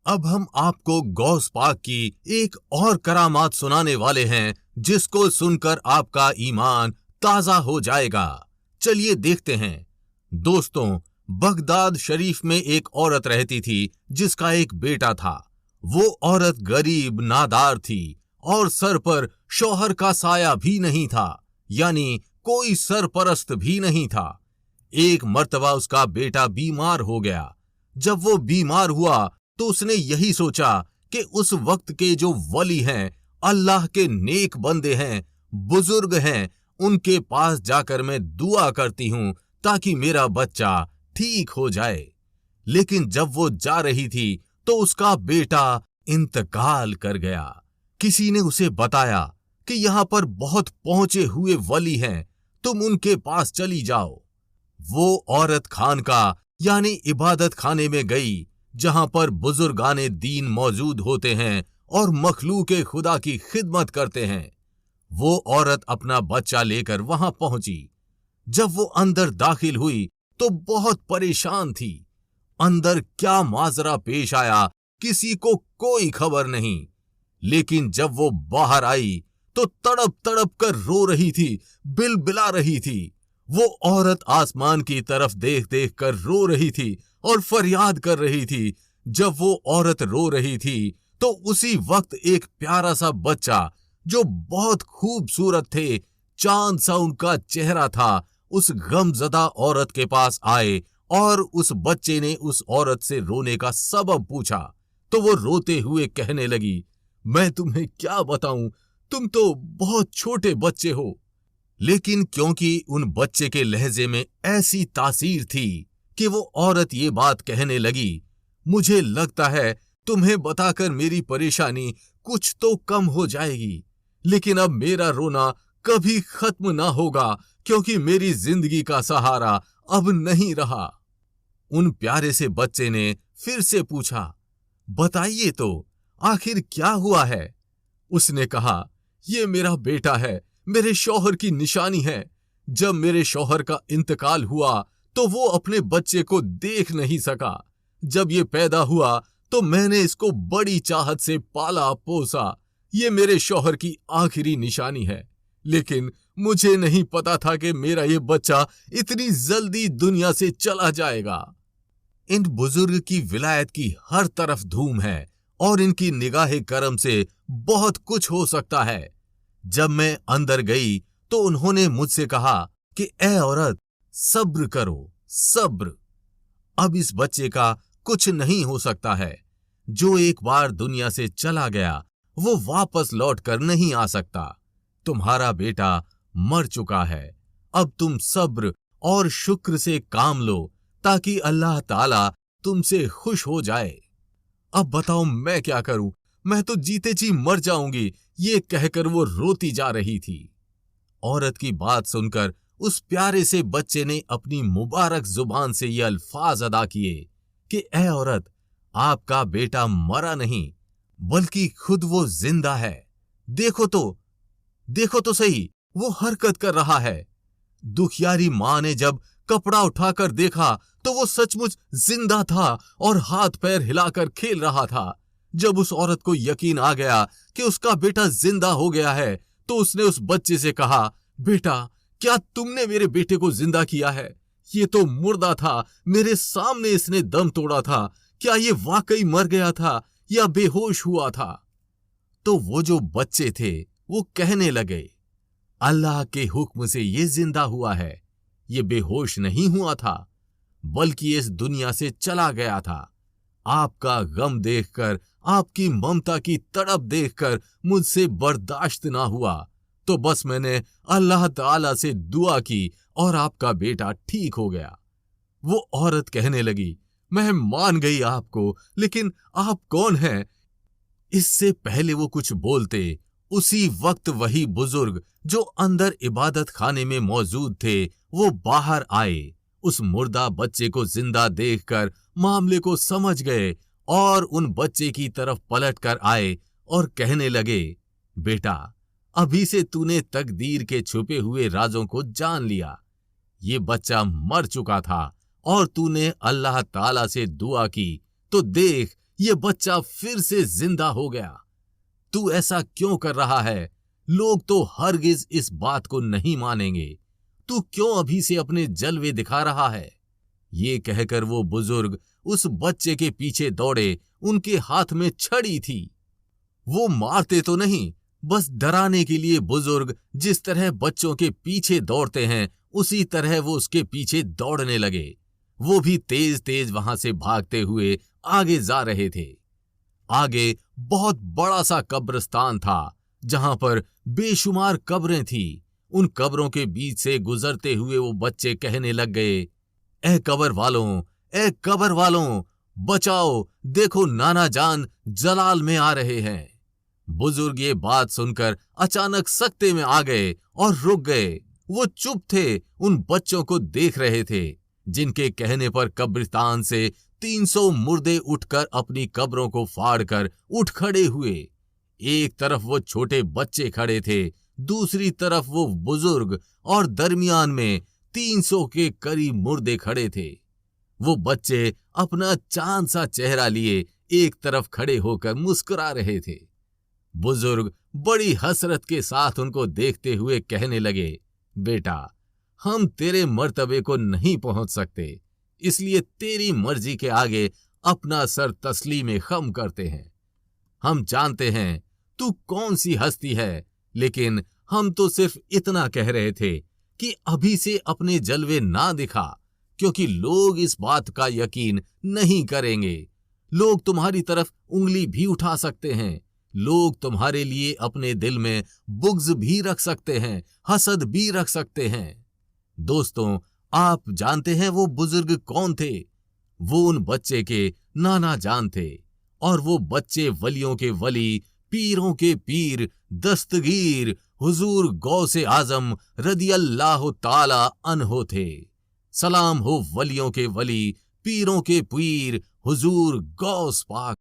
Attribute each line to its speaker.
Speaker 1: अब हम आपको गौस पाक की एक और करामात सुनाने वाले हैं, जिसको सुनकर आपका ईमान ताजा हो जाएगा। चलिए देखते हैं। दोस्तों, बगदाद शरीफ में एक औरत रहती थी जिसका एक बेटा था। वो औरत गरीब नादार थी और सर पर शौहर का साया भी नहीं था, यानी कोई सरपरस्त भी नहीं था। एक मर्तबा उसका बेटा बीमार हो गया। जब वो बीमार हुआ तो उसने यही सोचा कि उस वक्त के जो वली हैं, अल्लाह के नेक बंदे हैं, बुजुर्ग हैं, उनके पास जाकर मैं दुआ करती हूं ताकि मेरा बच्चा ठीक हो जाए। लेकिन जब वो जा रही थी तो उसका बेटा इंतकाल कर गया। किसी ने उसे बताया कि यहां पर बहुत पहुंचे हुए वली हैं, तुम उनके पास चली जाओ। वो औरत खानका यानी इबादत खाने में गई, जहां पर बुजुर्गाने दीन मौजूद होते हैं और मखलूके खुदा की खिदमत करते हैं। वो औरत अपना बच्चा लेकर वहां पहुंची। जब वो अंदर दाखिल हुई तो बहुत परेशान थी। अंदर क्या माजरा पेश आया किसी को कोई खबर नहीं। लेकिन जब वो बाहर आई तो तड़प तड़प कर रो रही थी, बिलबिला रही थी। वो औरत आसमान की तरफ देख देख कर रो रही थी और फरियाद कर रही थी। जब वो औरत रो रही थी तो उसी वक्त एक प्यारा सा बच्चा, जो बहुत खूबसूरत थे, चांद सा उनका चेहरा था, उस गमजदा औरत के पास आए और उस बच्चे ने उस औरत से रोने का सबब पूछा। तो वो रोते हुए कहने लगी, मैं तुम्हें क्या बताऊं, तुम तो बहुत छोटे बच्चे हो। लेकिन क्योंकि उन बच्चे के लहजे में ऐसी तासीर थी कि वो औरत ये बात कहने लगी, मुझे लगता है तुम्हें बताकर मेरी परेशानी कुछ तो कम हो जाएगी, लेकिन अब मेरा रोना कभी खत्म ना होगा, क्योंकि मेरी जिंदगी का सहारा अब नहीं रहा। उन प्यारे से बच्चे ने फिर से पूछा, बताइए तो, आखिर क्या हुआ है? उसने कहा, ये मेरा बेटा है, मेरे शौहर की निशानी है। जब मेरे शौहर का इंतकाल हुआ तो वो अपने बच्चे को देख नहीं सका। जब ये पैदा हुआ तो मैंने इसको बड़ी चाहत से पाला पोसा। ये मेरे शौहर की आखिरी निशानी है, लेकिन मुझे नहीं पता था कि मेरा ये बच्चा इतनी जल्दी दुनिया से चला जाएगा। इन बुजुर्ग की विलायत की हर तरफ धूम है और इनकी निगाहे करम से बहुत कुछ हो सकता है। जब मैं अंदर गई तो उन्होंने मुझसे कहा कि ए औरत, सब्र करो, सब्र। अब इस बच्चे का कुछ नहीं हो सकता है। जो एक बार दुनिया से चला गया वो वापस लौट कर नहीं आ सकता। तुम्हारा बेटा मर चुका है। अब तुम सब्र और शुक्र से काम लो ताकि अल्लाह ताला तुमसे खुश हो जाए। अब बताओ मैं क्या करूं, मैं तो जीते जी मर जाऊंगी, ये कहकर वो रोती जा रही थी। औरत की बात सुनकर उस प्यारे से बच्चे ने अपनी मुबारक जुबान से ये अल्फाज अदा किए कि ए औरत, आपका बेटा मरा नहीं, बल्कि खुद वो जिंदा है। देखो तो सही, वो हरकत कर रहा है। दुखियारी मां ने जब कपड़ा उठाकर देखा तो वो सचमुच जिंदा था और हाथ पैर हिलाकर खेल रहा था। जब उस औरत को यकीन आ गया कि उसका बेटा जिंदा हो गया है तो उसने उस बच्चे से कहा, बेटा, क्या तुमने मेरे बेटे को जिंदा किया है? ये तो मुर्दा था, मेरे सामने इसने दम तोड़ा था। क्या ये वाकई मर गया था या बेहोश हुआ था? तो वो जो बच्चे थे वो कहने लगे, अल्लाह के हुक्म से ये जिंदा हुआ है, ये बेहोश नहीं हुआ था, बल्कि इस दुनिया से चला गया था। आपका गम देखकर, आपकी ममता की तड़प देखकर मुझसे बर्दाश्त ना हुआ, तो बस मैंने अल्लाह ताला से दुआ की और आपका बेटा ठीक हो गया। वो औरत कहने लगी, मैं मान गई आपको, लेकिन आप कौन हैं? इससे पहले वो कुछ बोलते, उसी वक्त वही बुजुर्ग जो अंदर इबादत खाने में मौजूद थे वो बाहर आए। उस मुर्दा बच्चे को जिंदा देखकर मामले को समझ गए और उन बच्चे की तरफ पलट कर आए और कहने लगे, बेटा, अभी से तूने तकदीर के छुपे हुए राजों को जान लिया। ये बच्चा मर चुका था और तूने अल्लाह ताला से दुआ की तो देख ये बच्चा फिर से जिंदा हो गया। तू ऐसा क्यों कर रहा है? लोग तो हरगिज इस बात को नहीं मानेंगे। तू क्यों अभी से अपने जलवे दिखा रहा है? ये कहकर वो बुजुर्ग उस बच्चे के पीछे दौड़े। उनके हाथ में छड़ी थी। वो मारते तो नहीं, बस डराने के लिए बुजुर्ग जिस तरह बच्चों के पीछे दौड़ते हैं उसी तरह वो उसके पीछे दौड़ने लगे। वो भी तेज तेज वहां से भागते हुए आगे जा रहे थे। आगे बहुत बड़ा सा कब्रिस्तान था जहां पर बेशुमार कब्रें थी। उन कब्रों के बीच से गुजरते हुए वो बच्चे कहने लग गए, ए कब्र वालों, ए कब्र वालों, बचाओ, देखो नाना जान जलाल में आ रहे हैं। बुजुर्ग ये बात सुनकर अचानक सकते में आ गए और रुक गए। वो चुप थे, उन बच्चों को देख रहे थे जिनके कहने पर कब्रिस्तान से 300 मुर्दे उठकर अपनी कब्रों को फाड़कर उठ खड़े हुए। एक तरफ वो छोटे बच्चे खड़े थे, दूसरी तरफ वो बुजुर्ग और दरमियान में 300 के करीब मुर्दे खड़े थे। वो बच्चे अपना चांद सा चेहरा लिए एक तरफ खड़े होकर मुस्कुरा रहे थे। बुजुर्ग बड़ी हसरत के साथ उनको देखते हुए कहने लगे, बेटा, हम तेरे मर्तबे को नहीं पहुंच सकते, इसलिए तेरी मर्जी के आगे अपना सर तस्लीम खम करते हैं। हम जानते हैं तू कौन सी हस्ती है, लेकिन हम तो सिर्फ इतना कह रहे थे कि अभी से अपने जलवे ना दिखा, क्योंकि लोग इस बात का यकीन नहीं करेंगे। लोग तुम्हारी तरफ उंगली भी उठा सकते हैं। लोग तुम्हारे लिए अपने दिल में बुग़्ज़ भी रख सकते हैं, हसद भी रख सकते हैं। दोस्तों, आप जानते हैं वो बुजुर्ग कौन थे? वो उन बच्चे के नाना जान थे, और वो बच्चे वलियों के वली, पीरों के पीर, दस्तगीर हुजूर गौसे आजम रदियल्लाहु ताला अन्हो थे। सलाम हो वलियों के वली, पीरों के पीर हुजूर गौस पाक